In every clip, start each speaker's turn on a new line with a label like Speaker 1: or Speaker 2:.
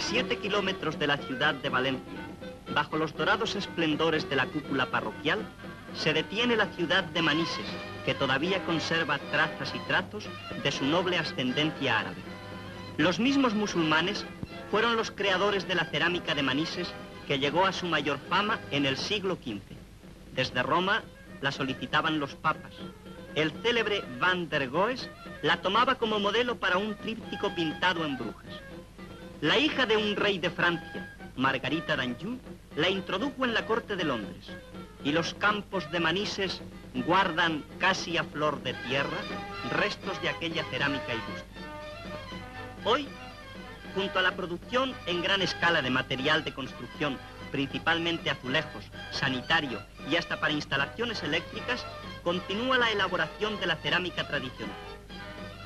Speaker 1: 7 kilómetros de la ciudad de Valencia, bajo los dorados esplendores de la cúpula parroquial, se detiene la ciudad de Manises, que todavía conserva trazas y tratos de su noble ascendencia árabe. Los mismos musulmanes fueron los creadores de la cerámica de Manises, que llegó a su mayor fama en el siglo XV. Desde Roma la solicitaban los papas. El célebre Van der Goes la tomaba como modelo para un tríptico pintado en Brujas. La hija de un rey de Francia, Margarita d'Anjou, la introdujo en la corte de Londres, y los campos de Manises guardan casi a flor de tierra restos de aquella cerámica ilustre. Hoy, junto a la producción en gran escala de material de construcción, principalmente azulejos, sanitario y hasta para instalaciones eléctricas, continúa la elaboración de la cerámica tradicional.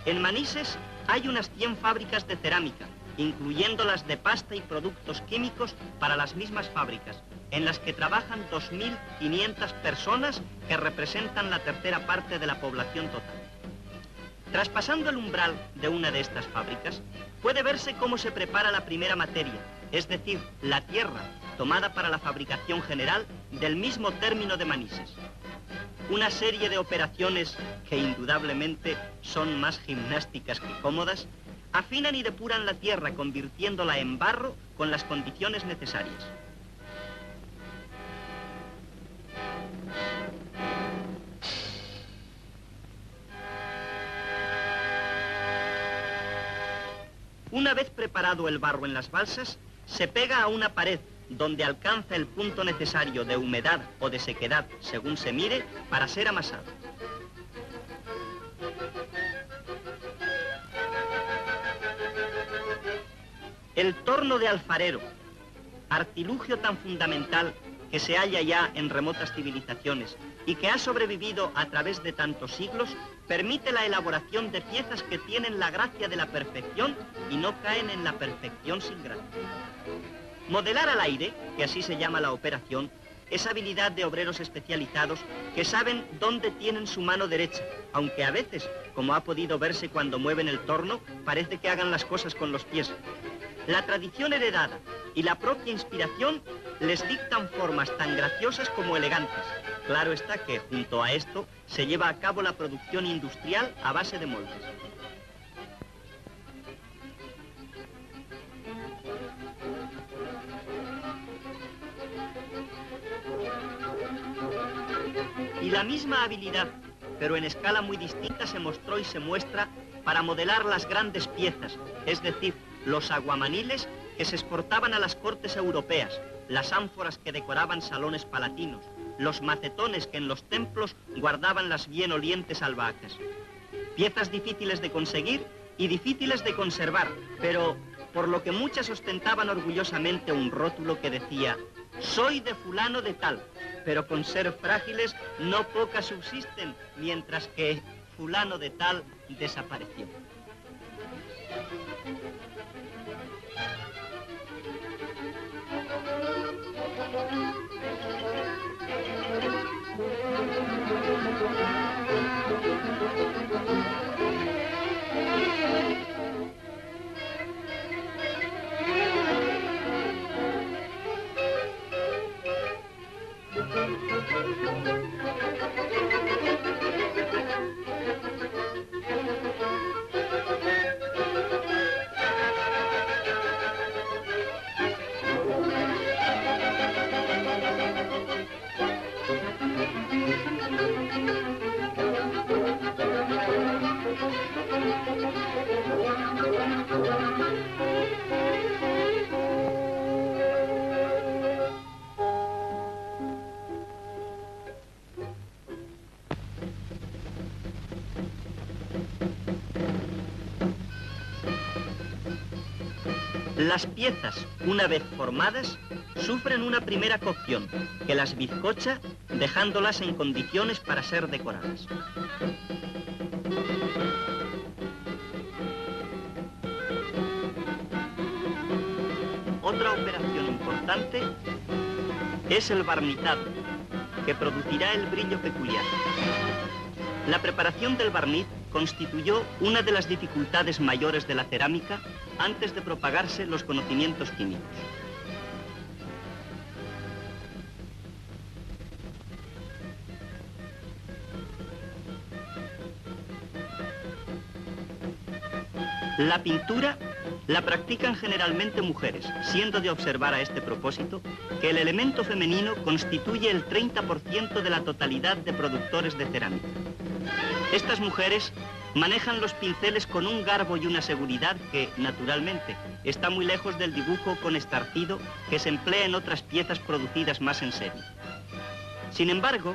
Speaker 1: En Manises hay unas 100 fábricas de cerámica, incluyendo las de pasta y productos químicos para las mismas fábricas, en las que trabajan 2.500 personas que representan la tercera parte de la población total. Traspasando el umbral de una de estas fábricas, puede verse cómo se prepara la primera materia, es decir, la tierra, tomada para la fabricación general del mismo término de Manises. Una serie de operaciones que indudablemente son más gimnásticas que cómodas, afinan y depuran la tierra convirtiéndola en barro con las condiciones necesarias. Una vez preparado el barro en las balsas, se pega a una pared donde alcanza el punto necesario de humedad o de sequedad, según se mire, para ser amasado. El torno de alfarero, artilugio tan fundamental que se halla ya en remotas civilizaciones y que ha sobrevivido a través de tantos siglos, permite la elaboración de piezas que tienen la gracia de la perfección y no caen en la perfección sin gracia. Modelar al aire, que así se llama la operación, es habilidad de obreros especializados que saben dónde tienen su mano derecha, aunque a veces, como ha podido verse cuando mueven el torno, parece que hagan las cosas con los pies. La tradición heredada y la propia inspiración les dictan formas tan graciosas como elegantes. Claro está que, junto a esto, se lleva a cabo la producción industrial a base de moldes. Y la misma habilidad, pero en escala muy distinta, se mostró y se muestra para modelar las grandes piezas, es decir, los aguamaniles que se exportaban a las cortes europeas, las ánforas que decoraban salones palatinos, los macetones que en los templos guardaban las bien olientes albahacas. Piezas difíciles de conseguir y difíciles de conservar, pero por lo que muchas ostentaban orgullosamente un rótulo que decía: soy de fulano de tal, pero con ser frágiles no pocas subsisten, mientras que fulano de tal desapareció. Las piezas, una vez formadas, sufren una primera cocción, que las bizcocha, dejándolas en condiciones para ser decoradas. Otra operación importante es el barnizado, que producirá el brillo peculiar. La preparación del barniz constituyó una de las dificultades mayores de la cerámica antes de propagarse los conocimientos químicos. La pintura la practican generalmente mujeres, siendo de observar a este propósito que el elemento femenino constituye el 30% de la totalidad de productores de cerámica. Estas mujeres manejan los pinceles con un garbo y una seguridad que, naturalmente, está muy lejos del dibujo con estarcido que se emplea en otras piezas producidas más en serie. Sin embargo,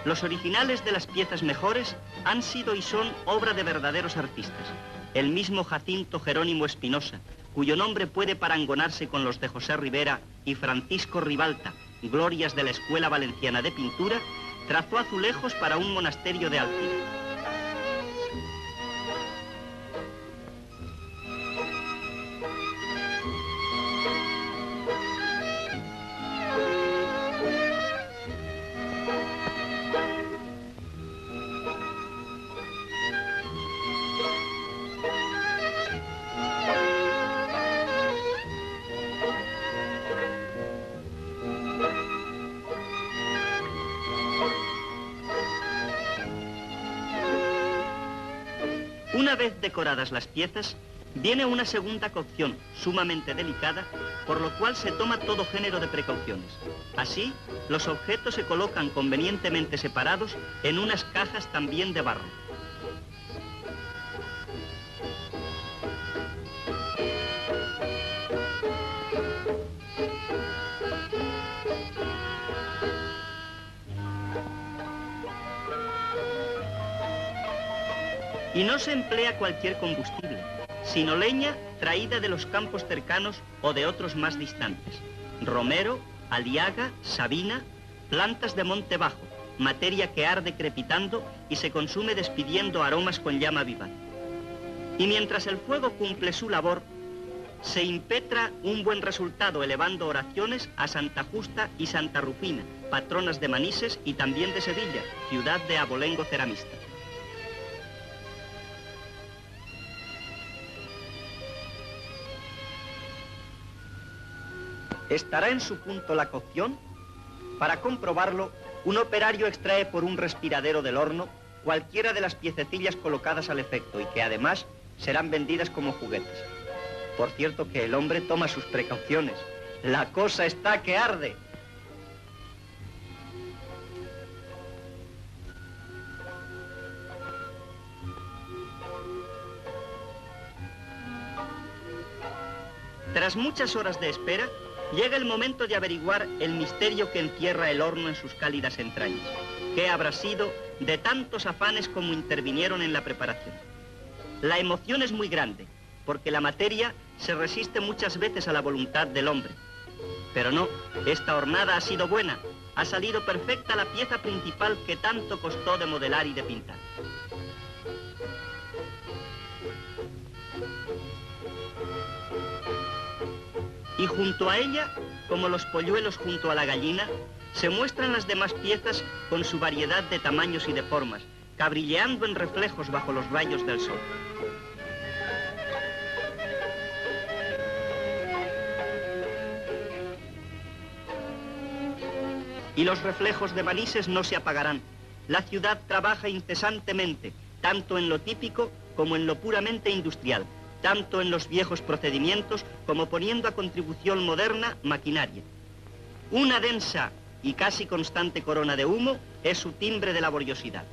Speaker 1: los originales de las piezas mejores han sido y son obra de verdaderos artistas. El mismo Jacinto Jerónimo Espinosa, cuyo nombre puede parangonarse con los de José Rivera y Francisco Ribalta, glorias de la Escuela Valenciana de Pintura, trazó azulejos para un monasterio de Alcira. Una vez decoradas las piezas, viene una segunda cocción, sumamente delicada, por lo cual se toma todo género de precauciones. Así, los objetos se colocan convenientemente separados en unas cajas también de barro. Y no se emplea cualquier combustible, sino leña traída de los campos cercanos o de otros más distantes. Romero, aliaga, sabina, plantas de monte bajo, materia que arde crepitando y se consume despidiendo aromas con llama viva. Y mientras el fuego cumple su labor, se impetra un buen resultado elevando oraciones a Santa Justa y Santa Rufina, patronas de Manises y también de Sevilla, ciudad de abolengo ceramista. Estará en su punto la cocción. Para comprobarlo, un operario extrae por un respiradero del horno cualquiera de las piececillas colocadas al efecto y que además serán vendidas como juguetes. Por cierto que el hombre toma sus precauciones. La cosa está que arde. Tras muchas horas de espera, llega el momento de averiguar el misterio que encierra el horno en sus cálidas entrañas. ¿Qué habrá sido de tantos afanes como intervinieron en la preparación? La emoción es muy grande, porque la materia se resiste muchas veces a la voluntad del hombre. Pero no, esta hornada ha sido buena, ha salido perfecta la pieza principal que tanto costó de modelar y de pintar. Y junto a ella, como los polluelos junto a la gallina, se muestran las demás piezas con su variedad de tamaños y de formas, cabrilleando en reflejos bajo los rayos del sol. Y los reflejos de Manises no se apagarán. La ciudad trabaja incesantemente, tanto en lo típico como en lo puramente industrial, tanto en los viejos procedimientos como poniendo a contribución moderna maquinaria. Una densa y casi constante corona de humo es su timbre de laboriosidad.